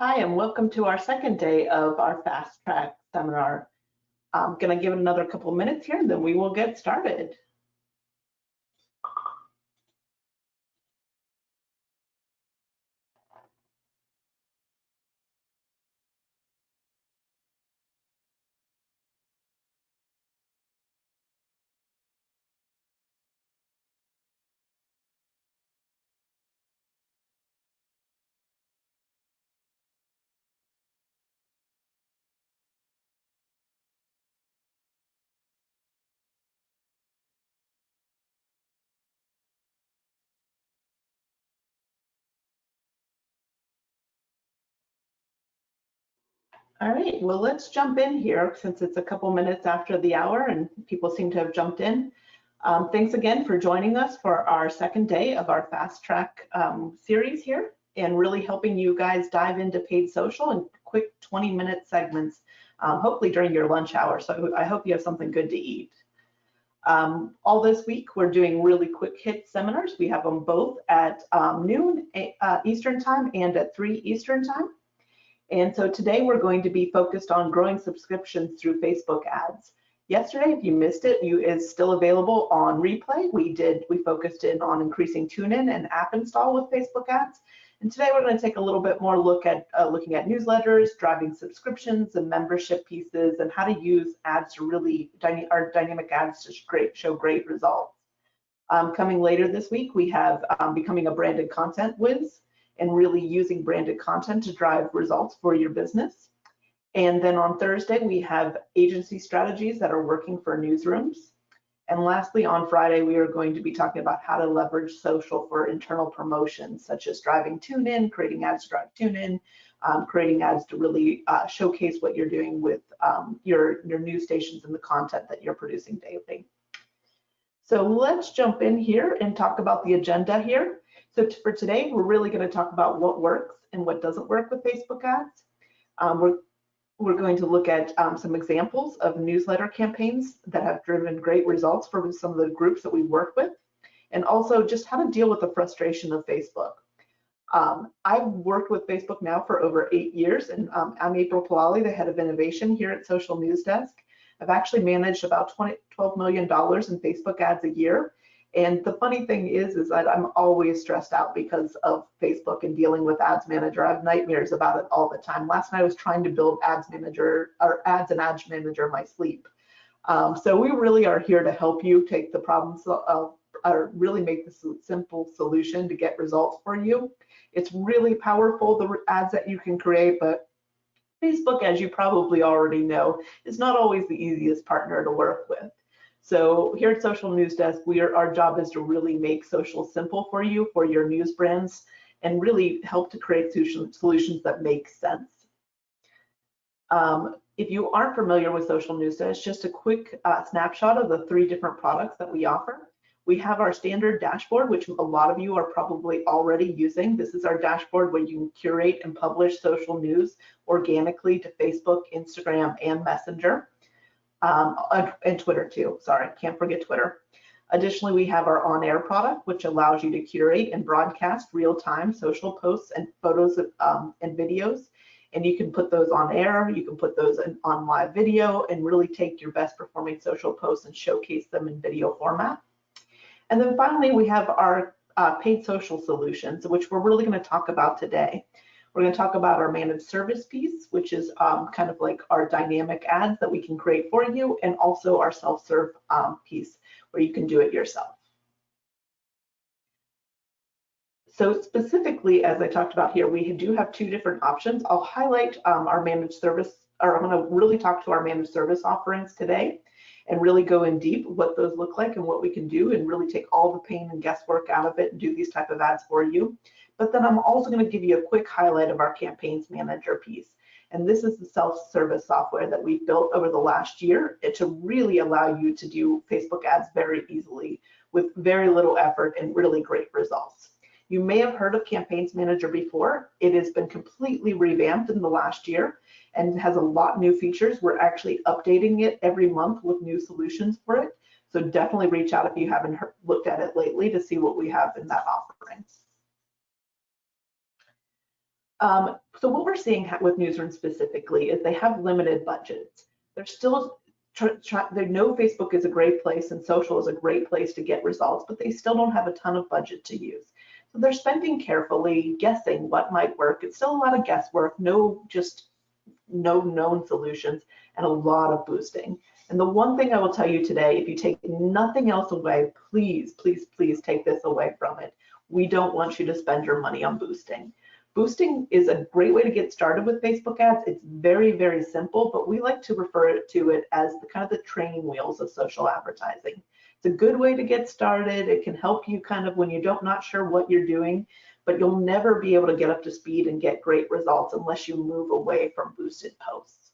Hi, and welcome to our second day of our Fast Track seminar. I'm going to give it another couple of minutes here, and then we will get started. All right, well, let's jump in here since it's a couple minutes after the hour and people seem to have jumped in. Thanks again for joining us for our second day of our Fast Track series here and really helping you guys dive into paid social in quick 20-minute segments, hopefully during your lunch hour. So I hope you have something good to eat. All this week, we're doing really quick hit seminars. We have them both at noon Eastern time and at 3 Eastern time. And so today we're going to be focused on growing subscriptions through Facebook ads. Yesterday, if you missed it, it's still available on replay. We focused in on increasing tune-in and app install with Facebook ads. And today we're going to take a little bit more look at looking at newsletters, driving subscriptions and membership pieces, and how to use ads to really, our dynamic ads to show great results. Coming later this week, we have becoming a branded content whiz and really using branded content to drive results for your business. And then on Thursday, we have agency strategies that are working for newsrooms. And lastly, on Friday, we are going to be talking about how to leverage social for internal promotions, such as driving tune-in, creating ads to drive tune-in, creating ads to really showcase what you're doing with your news stations and the content that you're producing daily. So let's jump in here and talk about the agenda here. So for today, we're really going to talk about what works and what doesn't work with Facebook ads. We're going to look at some examples of newsletter campaigns that have driven great results for some of the groups that we work with, and also just how to deal with the frustration of Facebook. I've worked with Facebook now for over 8 years, and I'm April Palali, the head of innovation here at Social News Desk. I've actually managed about $12 million in Facebook ads a year. And the funny thing is that I'm always stressed out because of Facebook and dealing with Ads Manager. I have nightmares about it all the time. Last night I was trying to build Ads and Ads Manager in my sleep. So we really are here to help you take the problems or really make this a simple solution to get results for you. It's really powerful, the ads that you can create, but Facebook, as you probably already know, is not always the easiest partner to work with. So here at Social News Desk, our job is to really make social simple for you, for your news brands, and really help to create solutions that make sense. If you aren't familiar with Social News Desk, just a quick snapshot of the 3 different products that we offer. We have our standard dashboard, which a lot of you are probably already using. This is our dashboard where you can curate and publish social news organically to Facebook, Instagram, and Messenger. And Twitter too, sorry, can't forget Twitter. Additionally, we have our on-air product, which allows you to curate and broadcast real-time social posts and photos and videos. And you can put those on air, you can put those on live video, and really take your best performing social posts and showcase them in video format. And then finally, we have our paid social solutions, which we're really going to talk about today. We're going to talk about our managed service piece, which is kind of like our dynamic ads that we can create for you, and also our self-serve piece where you can do it yourself. So specifically, as I talked about here, we do have 2 different options. I'll highlight our managed service, or I'm going to really talk to our managed service offerings today and really go in deep what those look like and what we can do and really take all the pain and guesswork out of it and do these type of ads for you. But then I'm also going to give you a quick highlight of our campaigns manager piece. And this is the self-service software that we've built over the last year to really allow you to do Facebook ads very easily with very little effort and really great results. You may have heard of Campaigns Manager before. It has been completely revamped in the last year and has a lot of new features. We're actually updating it every month with new solutions for it. So definitely reach out if you haven't looked at it lately to see what we have in that offering. So what we're seeing with newsrooms specifically is they have limited budgets. They're still they know Facebook is a great place and social is a great place to get results, but they still don't have a ton of budget to use. So they're spending carefully, guessing what might work. It's still a lot of guesswork, no known solutions, and a lot of boosting. And the one thing I will tell you today, if you take nothing else away, please, please, please take this away from it. We don't want you to spend your money on boosting. Boosting is a great way to get started with Facebook ads. It's very, very simple, but we like to refer to it as the kind of the training wheels of social advertising. It's a good way to get started. It can help you kind of when you're not sure what you're doing, but you'll never be able to get up to speed and get great results unless you move away from boosted posts.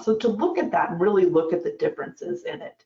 So to look at that and really look at the differences in it.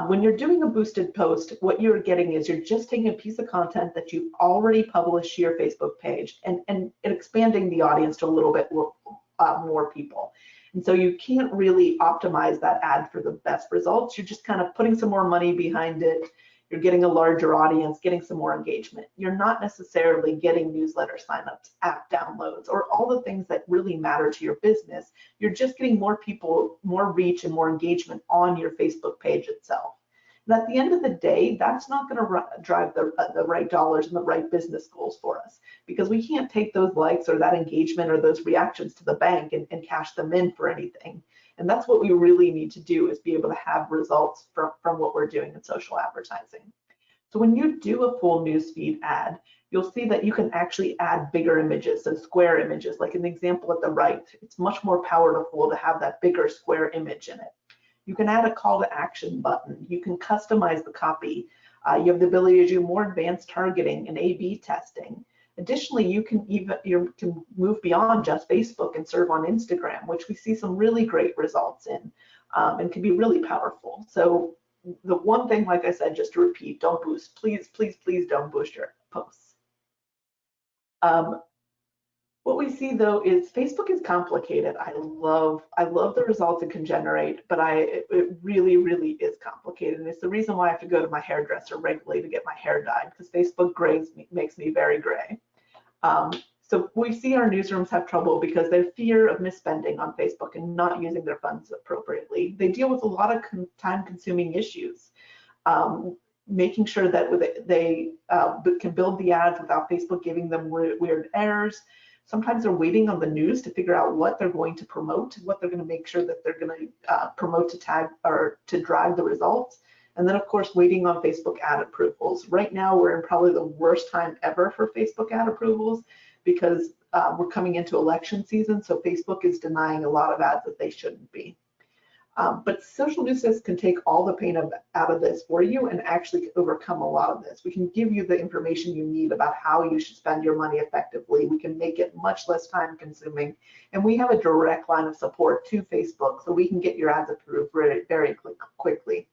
When you're doing a boosted post, what you're getting is you're just taking a piece of content that you've already published to your Facebook page and expanding the audience to a little bit more people. And so you can't really optimize that ad for the best results. You're just kind of putting some more money behind it. You're getting a larger audience, getting some more engagement. You're not necessarily getting newsletter signups, app downloads, or all the things that really matter to your business. You're just getting more people, more reach, and more engagement on your Facebook page itself. And at the end of the day, that's not going to drive the right dollars and the right business goals for us, because we can't take those likes or that engagement or those reactions to the bank and cash them in for anything. And that's what we really need to do, is be able to have results from what we're doing in social advertising. So when you do a full newsfeed ad, you'll see that you can actually add bigger images, so square images, like in the example at the right. It's much more powerful to have that bigger square image in it. You can add a call to action button. You can customize the copy. You have the ability to do more advanced targeting and A/B testing. Additionally, you can move beyond just Facebook and serve on Instagram, which we see some really great results in, and can be really powerful. So the one thing, like I said, just to repeat, don't boost. Please, please, please don't boost your posts. What we see though is Facebook is complicated. I love the results it can generate, but it really, really is complicated. And it's the reason why I have to go to my hairdresser regularly to get my hair dyed, because Facebook makes me very gray. So we see our newsrooms have trouble because they fear of misspending on Facebook and not using their funds appropriately. They deal with a lot of time-consuming issues, making sure that they can build the ads without Facebook giving them weird errors. Sometimes they're waiting on the news to figure out what they're going to promote, what they're going to make sure that they're going to promote to tag or to drive the results. And then, of course, waiting on Facebook ad approvals. Right now, we're in probably the worst time ever for Facebook ad approvals, because we're coming into election season, so Facebook is denying a lot of ads that they shouldn't be. But Social Newsdesk can take all the pain out of this for you and actually overcome a lot of this. We can give you the information you need about how you should spend your money effectively. We can make it much less time consuming. And we have a direct line of support to Facebook, so we can get your ads approved very, very quickly.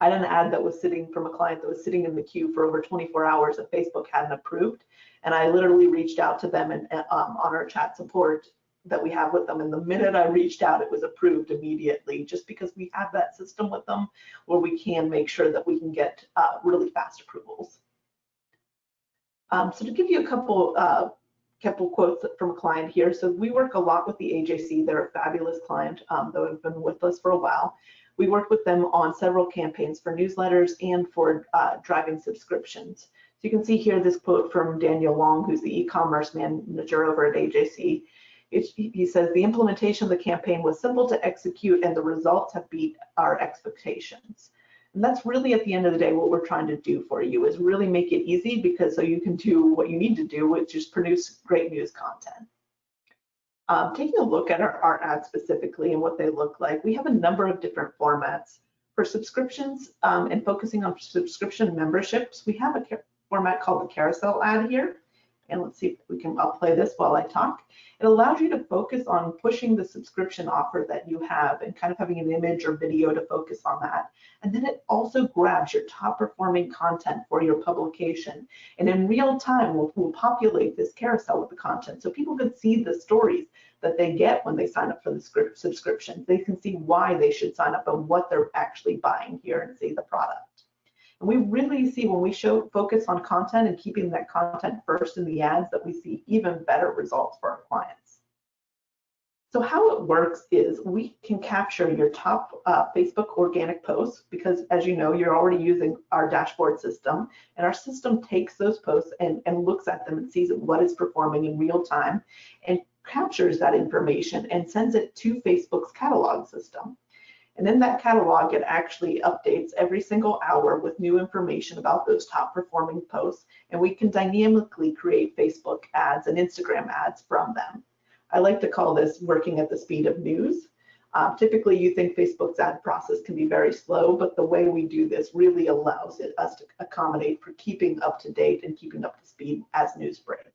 I had an ad that was sitting from a client that was sitting in the queue for over 24 hours that Facebook hadn't approved. And I literally reached out to them and on our chat support that we have with them. And the minute I reached out, it was approved immediately, just because we have that system with them where we can make sure that we can get really fast approvals. So to give you a couple quotes from a client here. So we work a lot with the AJC. They're a fabulous client that have been with us for a while. We worked with them on several campaigns for newsletters and for driving subscriptions. So you can see here this quote from Daniel Wong, who's the e-commerce manager over at AJC. He says, the implementation of the campaign was simple to execute and the results have beat our expectations. And that's really, at the end of the day, what we're trying to do for you, is really make it easy, because so you can do what you need to do, which is produce great news content. Taking a look at our ads specifically and what they look like, we have a number of different formats. For subscriptions and focusing on subscription memberships, we have a format called the carousel ad here. And let's see if I'll play this while I talk. It allows you to focus on pushing the subscription offer that you have and kind of having an image or video to focus on that. And then it also grabs your top performing content for your publication. And in real time, we'll populate this carousel with the content so people can see the stories that they get when they sign up for the subscription. They can see why they should sign up and what they're actually buying here and see the product. And we really see when we focus on content and keeping that content first in the ads that we see even better results for our clients. So how it works is we can capture your top Facebook organic posts because, as you know, you're already using our dashboard system, and our system takes those posts and looks at them and sees what is performing in real time and captures that information and sends it to Facebook's catalog system. And in that catalog, it actually updates every single hour with new information about those top performing posts, and we can dynamically create Facebook ads and Instagram ads from them. I like to call this working at the speed of news. Typically, you think Facebook's ad process can be very slow, but the way we do this really allows us to accommodate for keeping up to date and keeping up to speed as news breaks.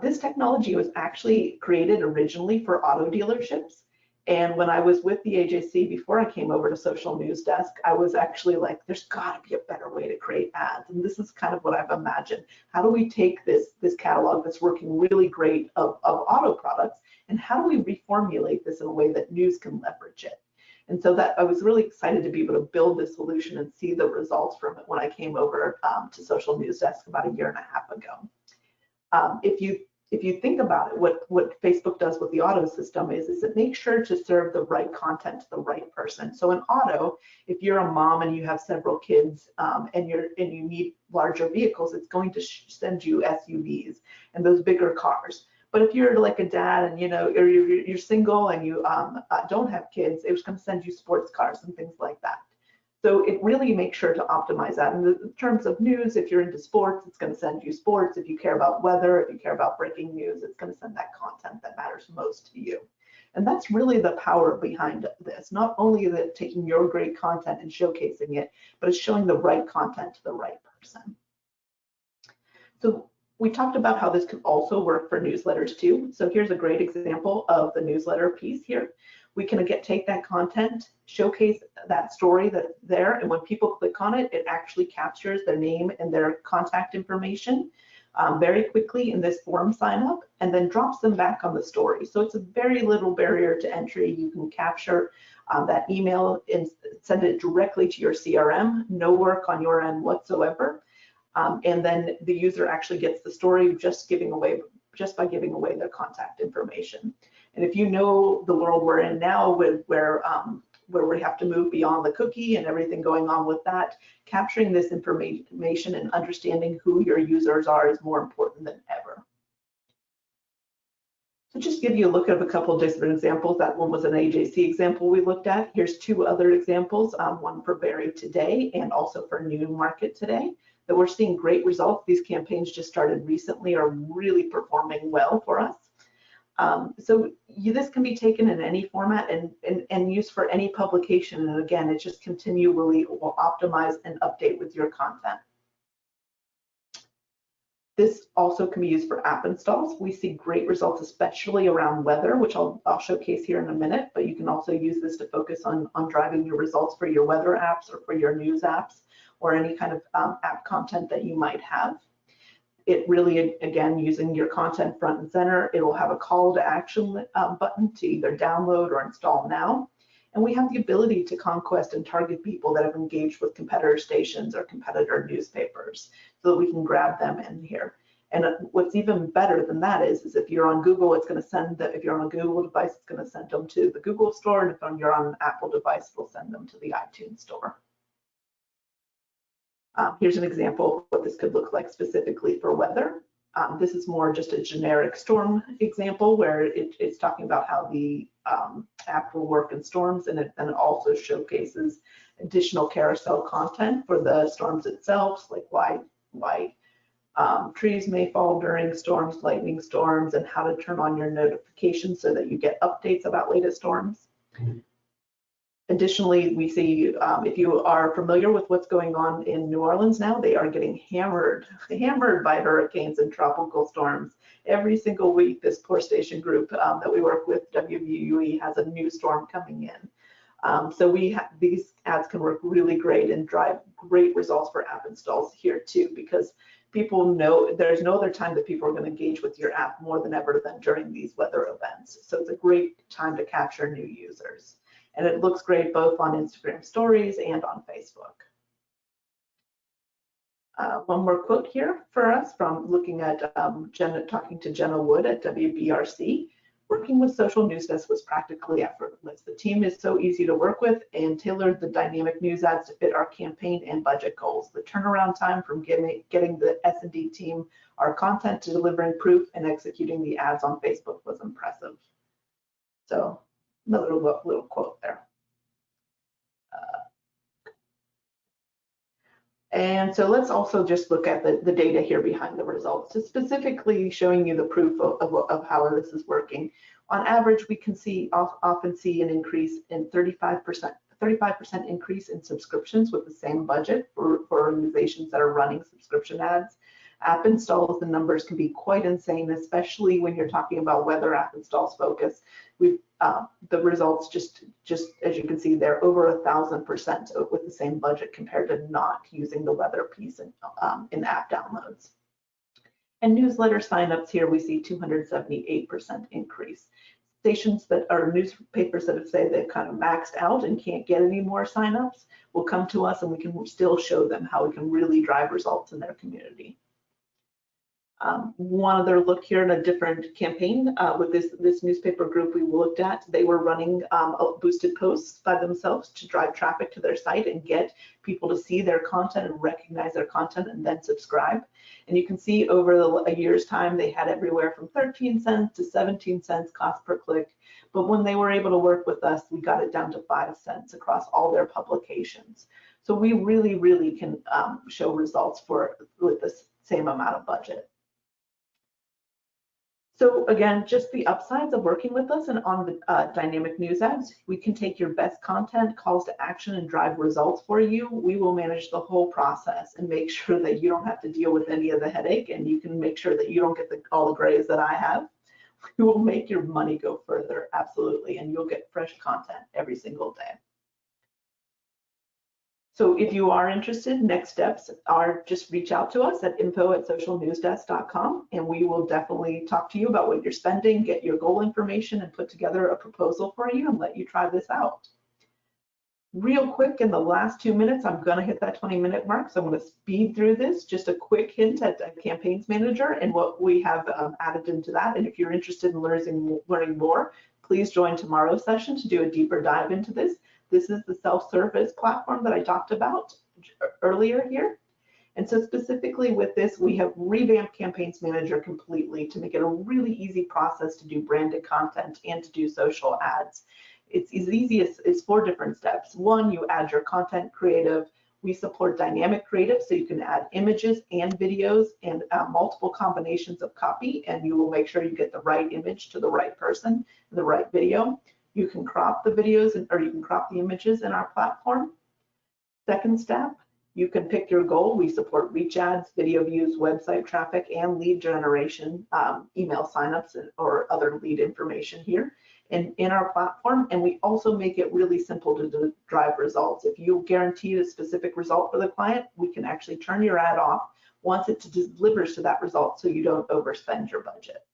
This technology was actually created originally for auto dealerships. And when I was with the AJC before I came over to Social News Desk, I was actually like, there's got to be a better way to create ads. And this is kind of what I've imagined. How do we take this catalog that's working really great of auto products, and how do we reformulate this in a way that news can leverage it? And so that I was really excited to be able to build this solution and see the results from it when I came over to Social News Desk about 1.5 years ago. If you think about it, what Facebook does with the auto system is it makes sure to serve the right content to the right person. So in auto, if you're a mom and you have several kids and you need larger vehicles, it's going to send you SUVs and those bigger cars. But if you're like a dad and or you're single and you don't have kids, it was going to send you sports cars and things like that. So it really makes sure to optimize that. And in terms of news, if you're into sports, it's going to send you sports. If you care about weather, if you care about breaking news, it's going to send that content that matters most to you. And that's really the power behind this. Not only is it taking your great content and showcasing it, but it's showing the right content to the right person. So we talked about how this can also work for newsletters too. So here's a great example of the newsletter piece here. We can take that content, showcase that story that's there, and when people click on it, it actually captures their name and their contact information very quickly in this form sign up, and then drops them back on the story. So it's a very little barrier to entry. You can capture that email and send it directly to your CRM, no work on your end whatsoever. And then the user actually gets the story just by giving away their contact information. And if you know the world we're in now, where we have to move beyond the cookie and everything going on with that, capturing this information and understanding who your users are is more important than ever. So just give you a look at a couple of different examples. That one was an AJC example we looked at. Here's 2 other examples, one for Barrie Today and also for Newmarket Today, that we're seeing great results. These campaigns just started recently, are really performing well for us. So this can be taken in any format and used for any publication. And again, it just continually will optimize and update with your content. This also can be used for app installs. We see great results, especially around weather, which I'll showcase here in a minute, but you can also use this to focus on driving your results for your weather apps or for your news apps or any kind of app content that you might have. It really, again, using your content front and center, it will have a call to action button to either download or install now. And we have the ability to conquest and target people that have engaged with competitor stations or competitor newspapers so that we can grab them in here. And what's even better than that is if you're on Google, it's going to send if you're on a Google device, it's going to send them to the Google store. And if you're on an Apple device, it'll send them to the iTunes store. Here's an example of what this could look like specifically for weather. This is more just a generic storm example where it's talking about how the app will work in storms, and it also showcases additional carousel content for the storms itself, like why trees may fall during storms, lightning storms, and how to turn on your notifications so that you get updates about latest storms. Additionally, we see, if you are familiar with what's going on in New Orleans now, they are getting hammered by hurricanes and tropical storms. Every single week, this Poor Station group that we work with, WVUE, has a new storm coming in. So these ads can work really great and drive great results for app installs here too, because people know there's no other time that people are going to engage with your app more than ever than during these weather events. So it's a great time to capture new users. And it looks great both on Instagram stories and on Facebook. One more quote here for us from looking at talking to Jenna Wood at WBRC. Working with Social News Desk was practically effortless. The team is so easy to work with and tailored the dynamic news ads to fit our campaign and budget goals. The turnaround time from getting the S&D team our content to delivering proof and executing the ads on Facebook was impressive. So another little quote there. And so let's also just look at the data here behind the results, so specifically showing you the proof of how this is working. On average, we can often see an increase in 35% increase in subscriptions with the same budget for organizations that are running subscription ads. App installs, the numbers can be quite insane, especially when you're talking about whether app installs focus. The results just as you can see, they're over 1,000% with the same budget compared to not using the weather piece in app downloads. And newsletter signups here, we see 278% increase. Stations that are newspapers that have said they've kind of maxed out and can't get any more signups will come to us, and we can still show them how we can really drive results in their community. One other look here in a different campaign with this newspaper group we looked at. They were running boosted posts by themselves to drive traffic to their site and get people to see their content and recognize their content and then subscribe. And you can see over a year's time, they had everywhere from 13 cents to 17 cents cost per click. But when they were able to work with us, we got it down to 5 cents across all their publications. So we really can show results with the same amount of budget. So again, just the upsides of working with us and on the dynamic news ads, we can take your best content, calls to action, and drive results for you. We will manage the whole process and make sure that you don't have to deal with any of the headache, and you can make sure that you don't get all the grays that I have. We will make your money go further, absolutely, and you'll get fresh content every single day. So if you are interested, next steps are just reach out to us at info@socialnewsdesk.com, and we will definitely talk to you about what you're spending, get your goal information, and put together a proposal for you and let you try this out. Real quick, in the last 2 minutes, I'm going to hit that 20-minute mark, so I'm going to speed through this. Just a quick hint at Campaigns Manager and what we have added into that. And if you're interested in learning more, please join tomorrow's session to do a deeper dive into this. This is the self-service platform that I talked about earlier here. And so specifically with this, we have revamped Campaigns Manager completely to make it a really easy process to do branded content and to do social ads. It's as easy as 4 different steps. 1, you add your content creative. We support dynamic creative, so you can add images and videos and multiple combinations of copy, and you will make sure you get the right image to the right person, the right video. You can crop the videos or you can crop the images in our platform. Second step, you can pick your goal. We support reach ads, video views, website traffic, and lead generation, email signups, or other lead information here in our platform. And we also make it really simple to drive results. If you guarantee a specific result for the client, we can actually turn your ad off once it delivers to that result, so you don't overspend your budget.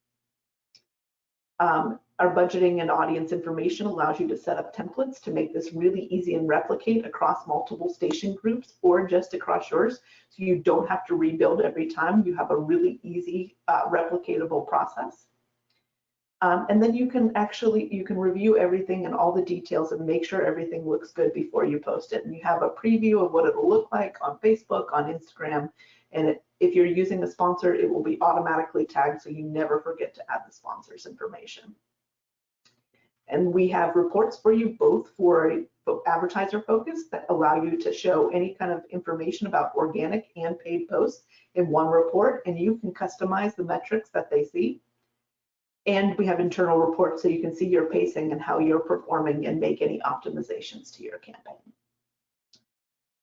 Our budgeting and audience information allows you to set up templates to make this really easy and replicate across multiple station groups or just across yours, so you don't have to rebuild every time. You have a really easy replicatable process. And then you can review everything and all the details and make sure everything looks good before you post it. And you have a preview of what it'll look like on Facebook, on Instagram, and if you're using a sponsor, it will be automatically tagged so you never forget to add the sponsor's information. And we have reports for you both for advertiser focus that allow you to show any kind of information about organic and paid posts in one report, and you can customize the metrics that they see. And we have internal reports so you can see your pacing and how you're performing and make any optimizations to your campaign.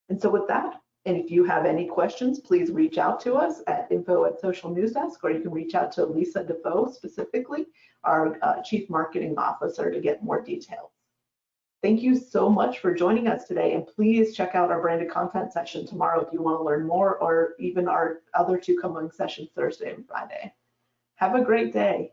And so with that, and if you have any questions, please reach out to us at info@socialnewsdesk, or you can reach out to Lisa Defoe specifically, our Chief Marketing Officer, to get more details. Thank you so much for joining us today, and please check out our branded content session tomorrow if you want to learn more, or even our other 2 coming sessions Thursday and Friday. Have a great day.